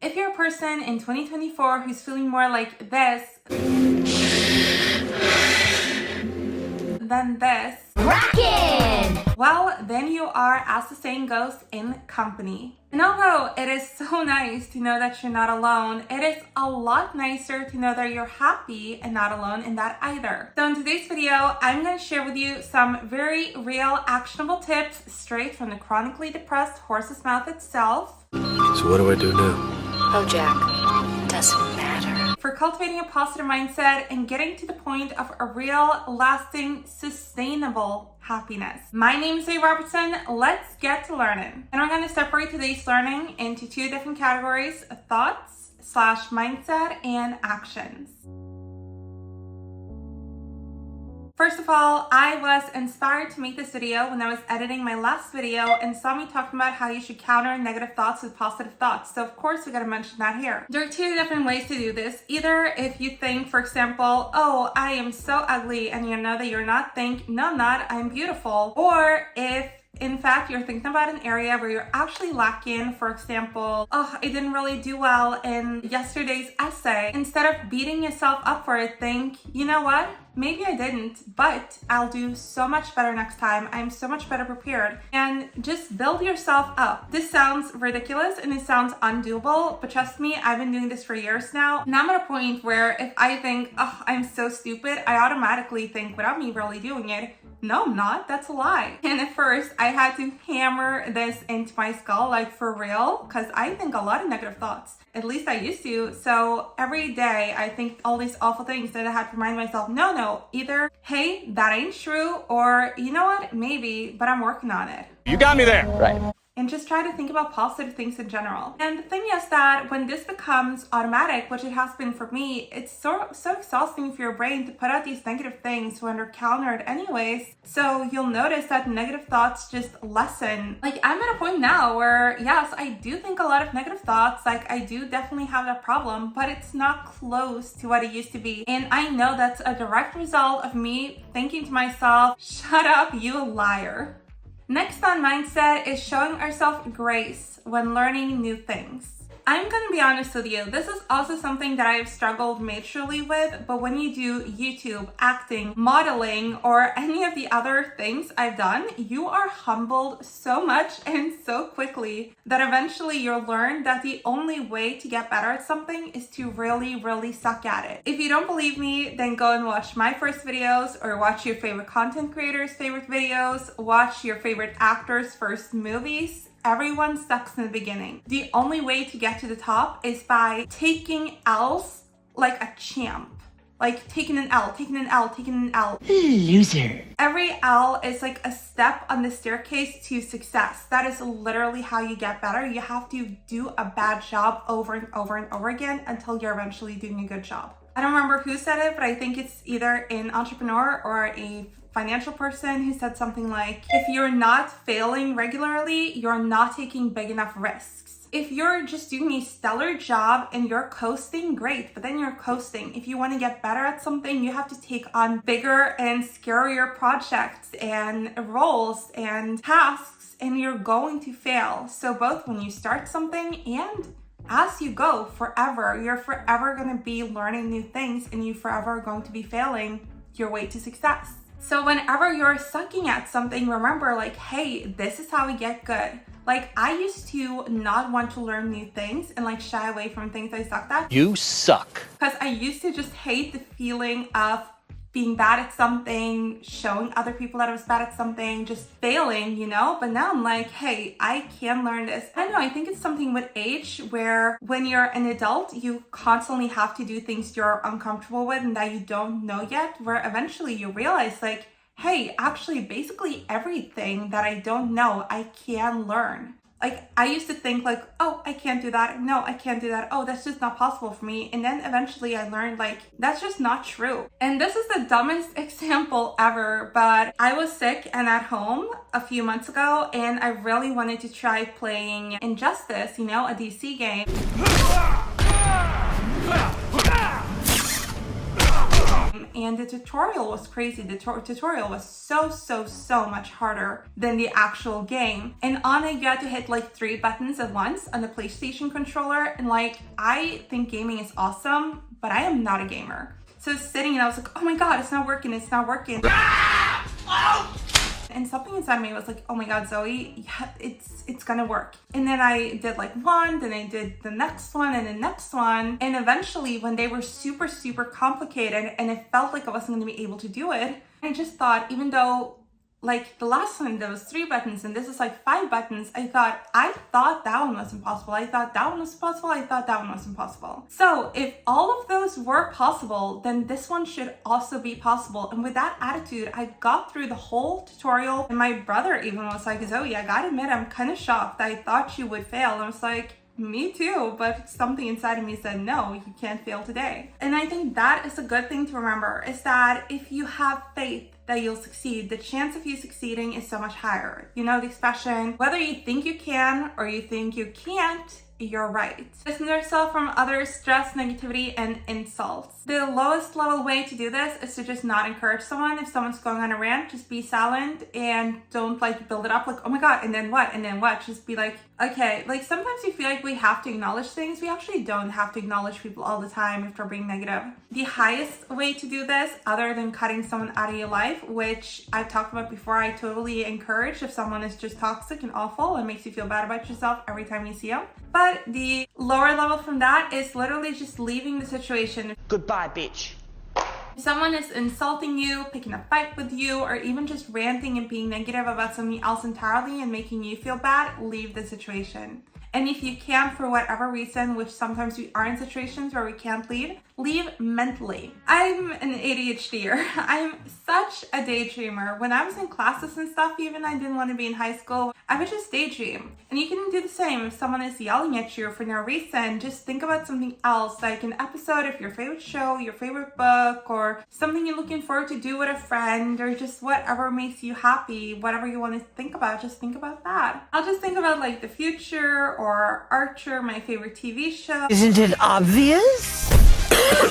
If you're a person in 2024 who's feeling more like this than this, Rockin'! well, then you are, as the saying goes, in company. And although it is so nice to know that you're not alone, it is a lot nicer to know that you're happy and not alone in that either. So in today's video, I'm going to share with you some very real actionable tips straight from the chronically depressed horse's mouth itself. So what do I do now? Oh, Jack, doesn't matter. For cultivating a positive mindset and getting to the point of a real, lasting, sustainable happiness. My name is Lee Robertson. Let's get to learning. And we're going to separate today's learning into two different categories: thoughts / mindset and actions. First of all, I was inspired to make this video when I was editing my last video and saw me talking about how you should counter negative thoughts with positive thoughts. So of course we gotta mention that here. There are two different ways to do this. Either if you think, for example, oh, I am so ugly, and you know that you're not, think, no, I'm not, I'm beautiful. Or if in fact, you're thinking about an area where you're actually lacking. For example, oh, I didn't really do well in yesterday's essay. Instead of beating yourself up for it, think, you know what? Maybe I didn't, but I'll do so much better next time. I'm so much better prepared. And just build yourself up. This sounds ridiculous and it sounds undoable, but trust me, I've been doing this for years now. And I'm at a point where if I think, oh, I'm so stupid, I automatically think, without me really doing it, no, I'm not. That's a lie. And at first, I had to hammer this into my skull, like for real, because I think a lot of negative thoughts. At least I used to. So every day, I think all these awful things that I had to remind myself, no, either, hey, that ain't true, or you know what, maybe, but I'm working on it. You got me there. Right. And just try to think about positive things in general. And the thing is that when this becomes automatic, which it has been for me, it's so exhausting for your brain to put out these negative things when they're countered anyways. So you'll notice that negative thoughts just lessen. Like, I'm at a point now where, yes, I do think a lot of negative thoughts. Like, I do definitely have that problem, but it's not close to what it used to be. And I know that's a direct result of me thinking to myself, shut up, you liar. Next on mindset is showing ourselves grace when learning new things. I'm gonna be honest with you, this is also something that I've struggled majorly with, but when you do YouTube, acting, modeling, or any of the other things I've done, you are humbled so much and so quickly that eventually you'll learn that the only way to get better at something is to really suck at it. If you don't believe me, then go and watch my first videos, or watch your favorite content creators' favorite videos, watch your favorite actors' first movies. Everyone sucks in the beginning. The only way to get to the top is by taking L's like a champ. Like taking an L. Loser. Every L is like a step on the staircase to success. That is literally how you get better. You have to do a bad job over and over again until you're eventually doing a good job. I don't remember who said it, but I think it's either an entrepreneur or a financial person who said something like, if you're not failing regularly, you're not taking big enough risks. If you're just doing a stellar job and you're coasting, great, but then you're coasting. If you want to get better at something, you have to take on bigger and scarier projects and roles and tasks, and you're going to fail. So both when you start something and as you go forever, you're forever going to be learning new things, and you forever are going to be failing your way to success. So whenever you're sucking at something, remember, like, hey, this is how we get good. Like, I used to not want to learn new things and like shy away from things I sucked at. You suck. Because I used to just hate the feeling of being bad at something, showing other people that I was bad at something, just failing, you know? But now I'm like, hey, I can learn this. I don't know, I think it's something with age where when you're an adult, you constantly have to do things you're uncomfortable with and that you don't know yet, where eventually you realize, like, hey, actually, basically everything that I don't know, I can learn. Like, I used to think like, oh, I can't do that. No, I can't do that. Oh, that's just not possible for me. And then eventually I learned, like, that's just not true. And this is the dumbest example ever, but I was sick and at home a few months ago, and I really wanted to try playing Injustice, you know, a DC game. And the tutorial was crazy. The tutorial was so much harder than the actual game. And on it, you had to hit like 3 buttons at once on the PlayStation controller. And like, I think gaming is awesome, but I am not a gamer. So sitting and I was like, oh my God, it's not working. And something inside me was like, oh my God, Zoe, yeah, it's gonna work. And then I did like one, then I did the next one and the next one. And eventually when they were super complicated and it felt like I wasn't gonna be able to do it, I just thought, even though like the last one, there was 3 buttons and this is like 5 buttons, I thought that one was impossible. I thought that one was possible. I thought that one was impossible. So if all of those were possible, then this one should also be possible. And with that attitude, I got through the whole tutorial. And my brother even was like, Zoe, I gotta admit, I'm kind of shocked. I thought you would fail. And I was like, me too, but something inside of me said, no, you can't fail today. And I think that is a good thing to remember, is that if you have faith that you'll succeed, the chance of you succeeding is so much higher. You know the expression, whether you think you can or you think you can't, you're right. Distance yourself from others, stress, negativity, and insults. The lowest level way to do this is to just not encourage someone. If someone's going on a rant, just be silent and don't like build it up like, oh my God, and then what? And then what? Just be like, okay. Like sometimes you feel like we have to acknowledge things. We actually don't have to acknowledge people all the time if they're being negative. The highest way to do this, other than cutting someone out of your life, which I've talked about before, I totally encourage if someone is just toxic and awful and makes you feel bad about yourself every time you see them. But the lower level from that is literally just leaving the situation. Goodbye, bitch. If someone is insulting you, picking a fight with you, or even just ranting and being negative about something else entirely and making you feel bad, leave the situation. And if you can, for whatever reason, which sometimes we are in situations where we can't leave mentally. I'm an ADHDer. I'm such a daydreamer. When I was in classes and stuff, even I didn't want to be in high school, I would just daydream. And you can do the same. If someone is yelling at you for no reason, just think about something else, like an episode of your favorite show, your favorite book, or something you're looking forward to do with a friend, or just whatever makes you happy, whatever you want to think about, just think about that. I'll just think about like the future, or Archer, my favorite TV show. Isn't it obvious?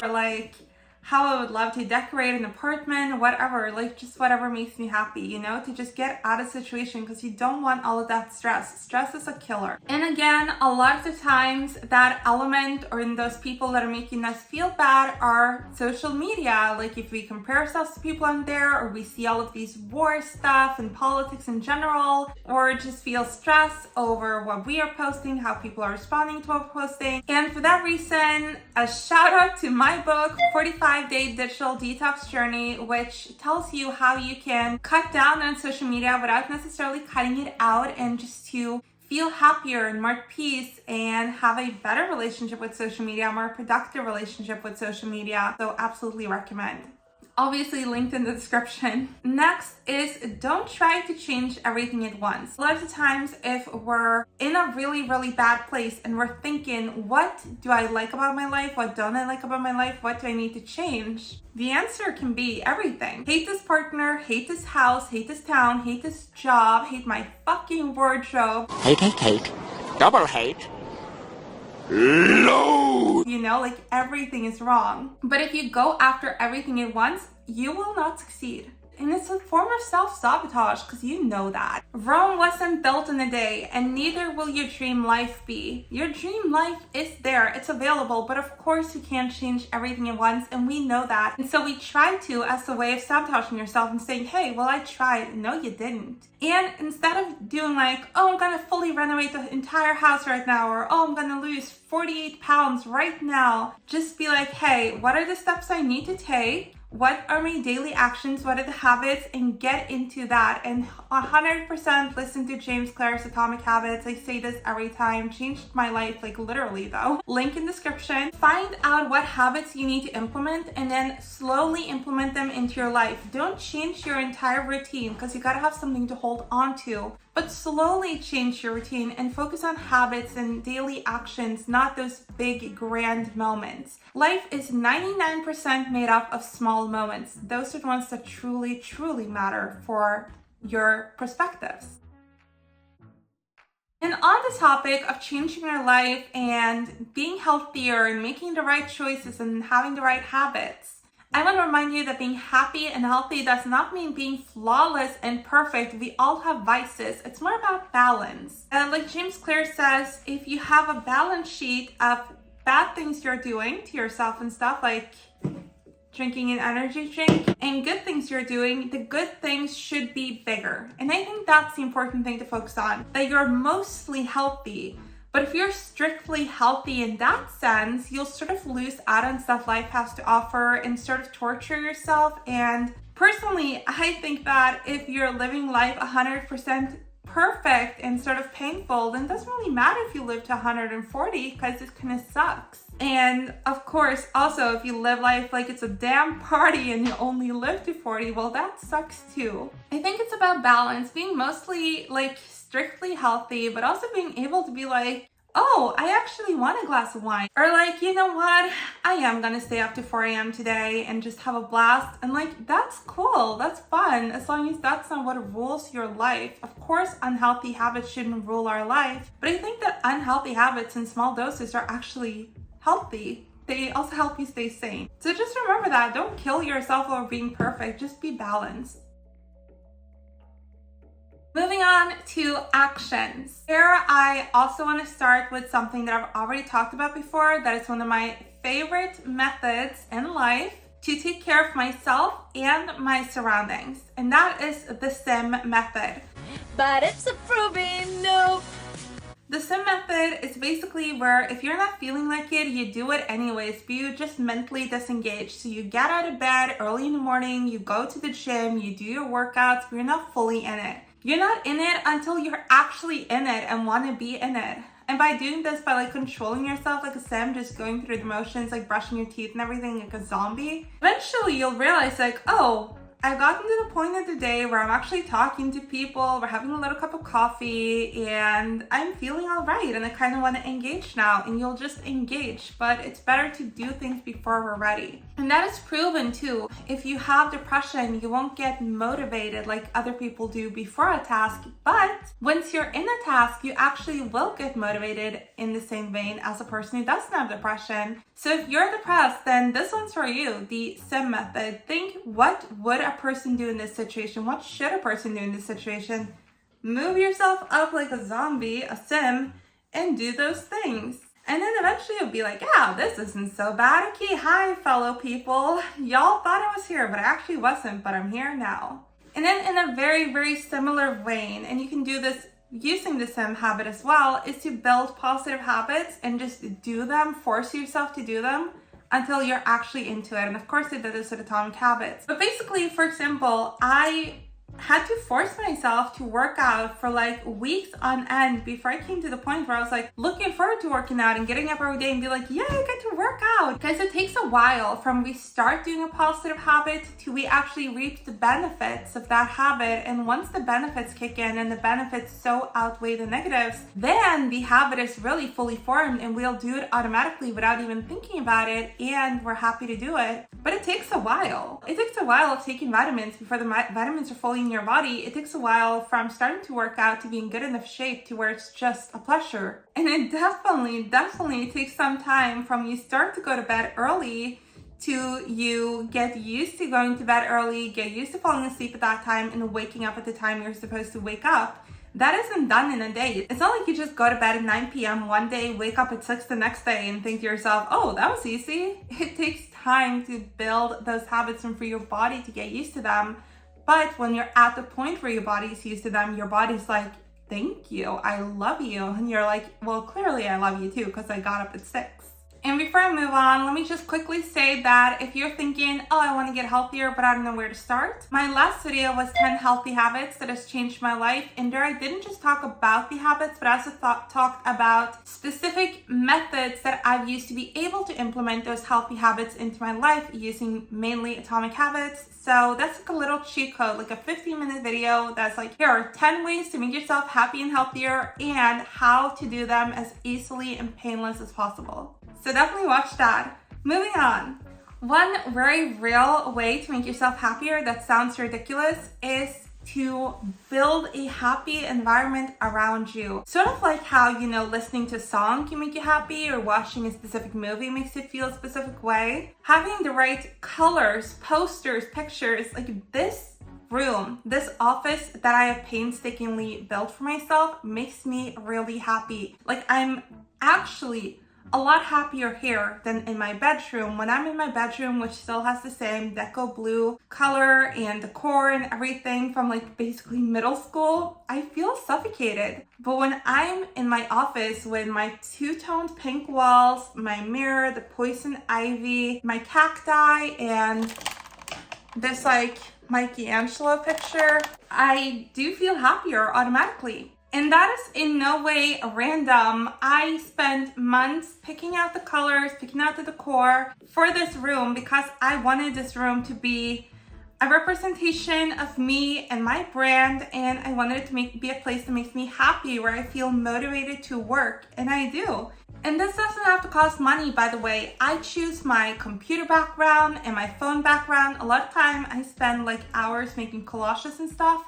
Or like how I would love to decorate an apartment, whatever, like just whatever makes me happy, you know, to just get out of the situation, because you don't want all of that stress. Stress is a killer. And again, a lot of the times that element or in those people that are making us feel bad are social media. Like if we compare ourselves to people on there, or we see all of these war stuff and politics in general, or just feel stress over what we are posting, how people are responding to what we're posting. And for that reason, a shout out to my book, 45-Day Digital Detox Journey, which tells you how you can cut down on social media without necessarily cutting it out, and just to feel happier and more at peace and have a better relationship with social media, a more productive relationship with social media. So absolutely recommend. Obviously linked in the description. Next is, don't try to change everything at once. A lot of the times if we're in a really bad place and we're thinking, what do I like about my life? What don't I like about my life? What do I need to change? The answer can be everything. Hate this partner, hate this house, hate this town, hate this job, hate my fucking wardrobe. Hate. Double hate. Load! You know, like everything is wrong. But if you go after everything at once, you will not succeed. And it's a form of self-sabotage, because you know that. Rome wasn't built in a day, and neither will your dream life be. Your dream life is there, it's available, but of course you can't change everything at once, and we know that. And so we try to, as a way of sabotaging yourself and saying, hey, well, I tried. No, you didn't. And instead of doing like, oh, I'm gonna fully renovate the entire house right now, or oh, I'm gonna lose 48 pounds right now, just be like, hey, what are the steps I need to take? What are my daily actions? What are the habits? And get into that. And 100% listen to James Clear's Atomic Habits. I say this every time. Changed my life, like literally though. Link in description. Find out what habits you need to implement and then slowly implement them into your life. Don't change your entire routine, because you gotta have something to hold on to. But slowly change your routine and focus on habits and daily actions, not those big grand moments. Life is 99% made up of small moments. Those are the ones that truly matter for your perspectives. And on the topic of changing your life and being healthier and making the right choices and having the right habits, I want to remind you that being happy and healthy does not mean being flawless and perfect. We all have vices. It's more about balance. And like James Clear says, if you have a balance sheet of bad things you're doing to yourself and stuff, like drinking an energy drink, and good things you're doing, the good things should be bigger. And I think that's the important thing to focus on, that you're mostly healthy. But if you're strictly healthy in that sense, you'll sort of lose out on stuff life has to offer and sort of torture yourself. And personally, I think that if you're living life 100% perfect and sort of painful, then it doesn't really matter if you live to 140 because it kind of sucks. And of course, also, if you live life like it's a damn party and you only live to 40, well, that sucks too. I think it's about balance, being mostly like strictly healthy, but also being able to be like, oh, I actually want a glass of wine. Or like, you know what? I am gonna stay up to 4 a.m. today and just have a blast. And like, that's cool, that's fun, as long as that's not what rules your life. Of course, unhealthy habits shouldn't rule our life, but I think that unhealthy habits in small doses are actually healthy. They also help you stay sane. So just remember that. Don't kill yourself over being perfect. Just be balanced. Moving on to actions. Here, I also want to start with something that I've already talked about before. That is one of my favorite methods in life to take care of myself and my surroundings. And that is the SIM method. But it's a proven no. The SIM method is basically where if you're not feeling like it, you do it anyways, but you just mentally disengage. So you get out of bed early in the morning, you go to the gym, you do your workouts, but you're not fully in it. You're not in it until you're actually in it and want to be in it. And by doing this, by like controlling yourself like a sim, just going through the motions, like brushing your teeth and everything like a zombie, eventually you'll realize like, oh, I've gotten to the point of the day where I'm actually talking to people, we're having a little cup of coffee, and I'm feeling all right, and I kind of want to engage now, and you'll just engage, but it's better to do things before we're ready. And that is proven too. If you have depression, you won't get motivated like other people do before a task, but once you're in a task, you actually will get motivated in the same vein as a person who doesn't have depression. So if you're depressed, then this one's for you, the SIM method. Think, what would a person do in this situation? What should a person do in this situation? Move yourself up like a zombie, a sim, and do those things. And then eventually you'll be like, yeah, this isn't so bad. Okay, hi fellow people. Y'all thought I was here, but I actually wasn't, but I'm here now. And then in a very, very similar vein, and you can do this using the SIM habit as well, is to build positive habits and just do them, force yourself to do them until you're actually into it. And of course I did this with Atomic Habits. But basically, for example, I had to force myself to work out for like weeks on end before I came to the point where I was like looking forward to working out and getting up every day and be like, yeah, I get to work out. Because it takes a while from we start doing a positive habit to we actually reap the benefits of that habit. And once the benefits kick in and the benefits so outweigh the negatives, then the habit is really fully formed and we'll do it automatically without even thinking about it, and we're happy to do it. But it takes a while. It takes a while of taking vitamins before the vitamins are fully in your body. It takes a while from starting to work out to being good enough shape to where it's just a pleasure. And it definitely takes some time from you start to go to bed early to you get used to going to bed early, get used to falling asleep at that time and waking up at the time you're supposed to wake up. That isn't done in a day. It's not like you just go to bed at 9 p.m. one day, wake up at 6 the next day and think to yourself, oh, that was easy. It takes time to build those habits and for your body to get used to them. But when you're at the point where your body's used to them, your body's like, thank you, I love you. And you're like, well, clearly I love you too because I got up at 6. And before I move on, let me just quickly say that if you're thinking, oh, I want to get healthier, but I don't know where to start. My last video was 10 healthy habits that has changed my life. And there I didn't just talk about the habits, but I also talked about specific methods that I've used to be able to implement those healthy habits into my life using mainly Atomic Habits. So that's like a little cheat code, like a 15-minute video that's like, here are 10 ways to make yourself happy and healthier and how to do them as easily and painless as possible. So definitely watch that. Moving on. One very real way to make yourself happier that sounds ridiculous is to build a happy environment around you. Sort of like how, listening to a song can make you happy, or watching a specific movie makes you feel a specific way. Having the right colors, posters, pictures, like this room, this office that I have painstakingly built for myself makes me really happy. Like, I'm actually a lot happier here than in my bedroom. When I'm in my bedroom, which still has the same deco blue color and decor and everything from like basically middle school, I feel suffocated. But when I'm in my office with my two-toned pink walls, my mirror, the poison ivy, my cacti, and this like Mikey Angelo picture, I do feel happier automatically. And that is in no way random. I spent months picking out the colors, picking out the decor for this room because I wanted this room to be a representation of me and my brand, and I wanted it to be a place that makes me happy, where I feel motivated to work, and I do. And this doesn't have to cost money, by the way. I choose my computer background and my phone background. A lot of time I spend like hours making collages and stuff.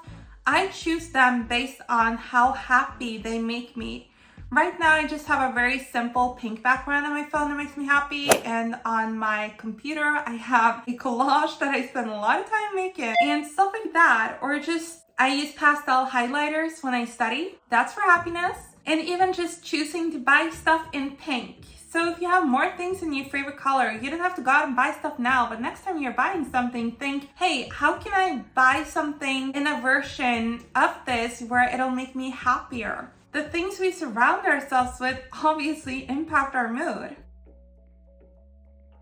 I choose them based on how happy they make me. Right now, I just have a very simple pink background on my phone that makes me happy. And on my computer, I have a collage that I spend a lot of time making and stuff like that. Or just, I use pastel highlighters when I study. That's for happiness. And even just choosing to buy stuff in pink. So if you have more things in your favorite color, you don't have to go out and buy stuff now, but next time you're buying something, think, hey, how can I buy something in a version of this where it'll make me happier? The things we surround ourselves with obviously impact our mood.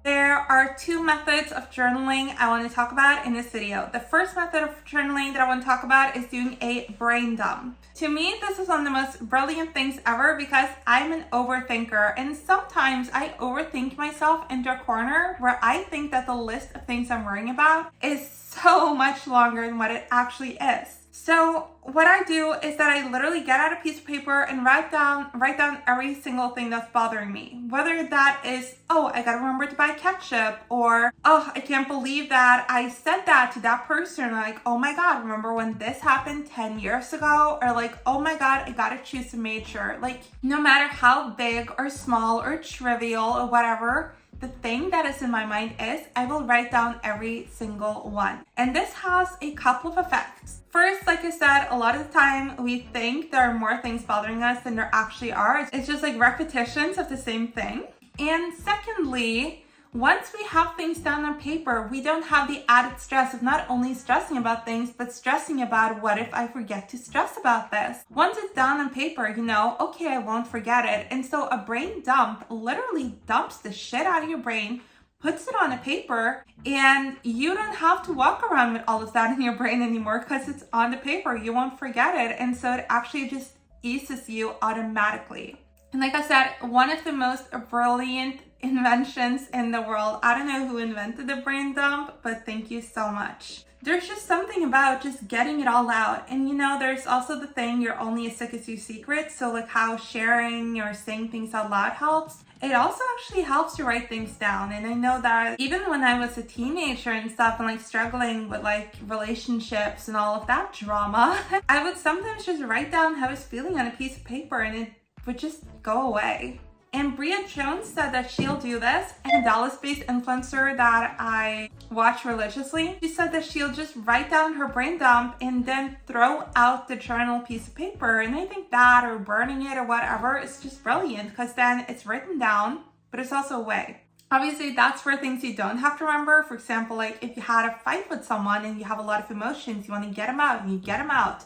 There are two methods of journaling I want to talk about in this video. The first method of journaling that I want to talk about is doing a brain dump. To me, this is one of the most brilliant things ever because I'm an overthinker, and sometimes I overthink myself into a corner where I think that the list of things I'm worrying about is so much longer than what it actually is. So what I do is that I literally get out a piece of paper and write down every single thing that's bothering me. Whether that is, oh, I gotta remember to buy ketchup, or, oh, I can't believe that I said that to that person. Like, oh my God, remember when this happened 10 years ago? Or like, oh my God, I gotta choose a major. Like, no matter how big or small or trivial or whatever, the thing that is in my mind is, I will write down every single one. And this has a couple of effects. First, like I said, a lot of the time we think there are more things bothering us than there actually are. It's just like repetitions of the same thing. And secondly, once we have things down on paper, we don't have the added stress of not only stressing about things, but stressing about what if I forget to stress about this. Once it's down on paper, okay, I won't forget it. And so a brain dump literally dumps the shit out of your brain, puts it on a paper, and you don't have to walk around with all of that in your brain anymore because it's on the paper. You won't forget it. And so it actually just eases you automatically. And like I said, one of the most brilliant inventions in the world. I don't know who invented the brain dump, but thank you so much. There's just something about just getting it all out. And there's also the thing, you're only as sick as your secrets. So like how sharing or saying things out loud helps. It also actually helps to write things down. And I know that even when I was a teenager and stuff and like struggling with like relationships and all of that drama, I would sometimes just write down how I was feeling on a piece of paper and it would just go away. And Bria Jones said that she'll do this, and a Dallas-based influencer that I watch religiously, she said that she'll just write down her brain dump and then throw out the journal piece of paper. And I think that, or burning it or whatever, is just brilliant because then it's written down, but it's also away. Obviously, that's for things you don't have to remember. For example, like if you had a fight with someone and you have a lot of emotions, you want to get them out, and you get them out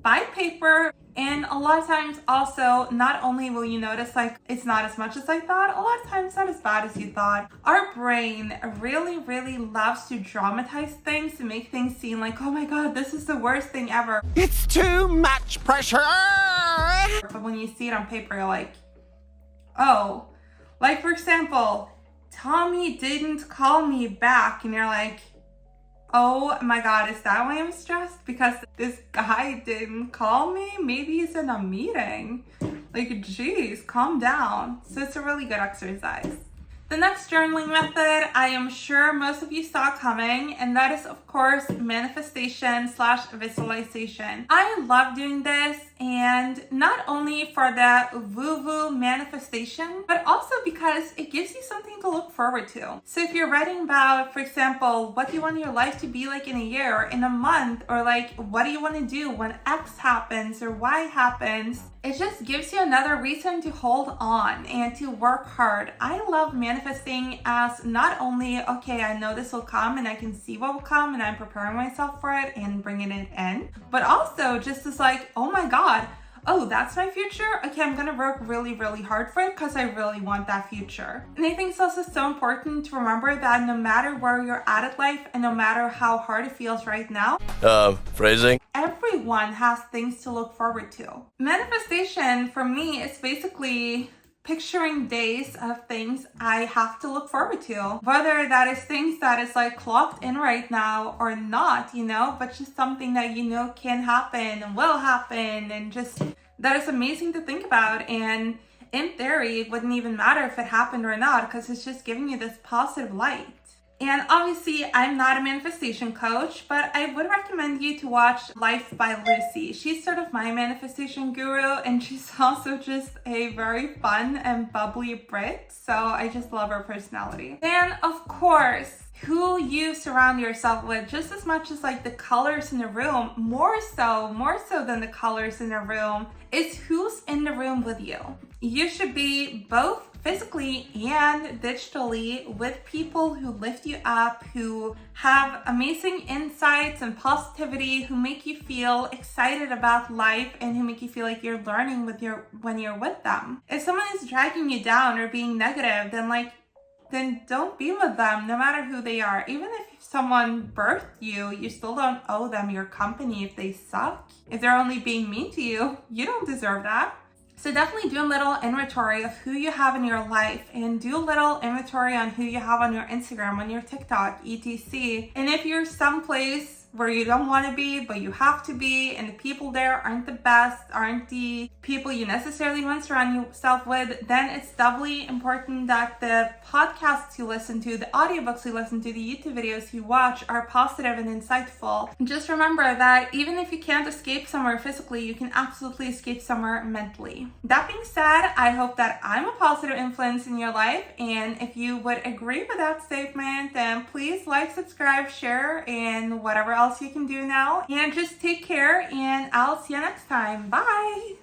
by paper. And a lot of times also, not only will you notice like it's not as much as I thought, a lot of times not as bad as you thought. Our brain really, really loves to dramatize things, to make things seem like, oh my God, this is the worst thing ever. It's too much pressure! But when you see it on paper, you're like, oh. Like for example, Tommy didn't call me back, and you're like, oh my God, is that why I'm stressed? Because this guy didn't call me? Maybe he's in a meeting. Like, geez, calm down. So it's a really good exercise. The next journaling method I am sure most of you saw coming, and that is of course manifestation / visualization. I love doing this, and not only for the woo-woo manifestation, but also because it gives you something to look forward to. So if you're writing about, for example, what do you want your life to be like in a year, or in a month, or like what do you want to do when X happens or Y happens, it just gives you another reason to hold on and to work hard. I love manifesting as not only, okay, I know this will come and I can see what will come and I'm preparing myself for it and bringing it in, but also just as like, oh my God, oh, that's my future? Okay, I'm gonna work really, really hard for it because I really want that future. And I think it's also so important to remember that no matter where you're at in life and no matter how hard it feels right now, Phrasing. everyone has things to look forward to. Manifestation for me is basically picturing days of things I have to look forward to, whether that is things that is like clocked in right now or not, but just something that can happen and will happen, and just that is amazing to think about. And in theory, it wouldn't even matter if it happened or not, because it's just giving you this positive light. And obviously, I'm not a manifestation coach, but I would recommend you to watch Life by Lucy. She's sort of my manifestation guru, and she's also just a very fun and bubbly Brit. So I just love her personality. And of course, who you surround yourself with, just as much as like the colors in the room, more so than the colors in the room, is who's in the room with you. You should be both physically and digitally with people who lift you up, who have amazing insights and positivity, who make you feel excited about life, and who make you feel like you're learning when you're with them. If someone is dragging you down or being negative, then don't be with them, no matter who they are. Even if someone birthed you, you still don't owe them your company if they suck. If they're only being mean to you, you don't deserve that. So definitely do a little inventory of who you have in your life, and do a little inventory on who you have on your Instagram, on your TikTok, etc. And if you're someplace where you don't want to be, but you have to be, and the people there aren't the best, aren't the people you necessarily want to surround yourself with, then it's doubly important that the podcasts you listen to, the audiobooks you listen to, the YouTube videos you watch are positive and insightful. And just remember that even if you can't escape somewhere physically, you can absolutely escape somewhere mentally. That being said, I hope that I'm a positive influence in your life, and if you would agree with that statement, then please like, subscribe, share, and whatever else you can do now. And just take care, and I'll see you next time. Bye!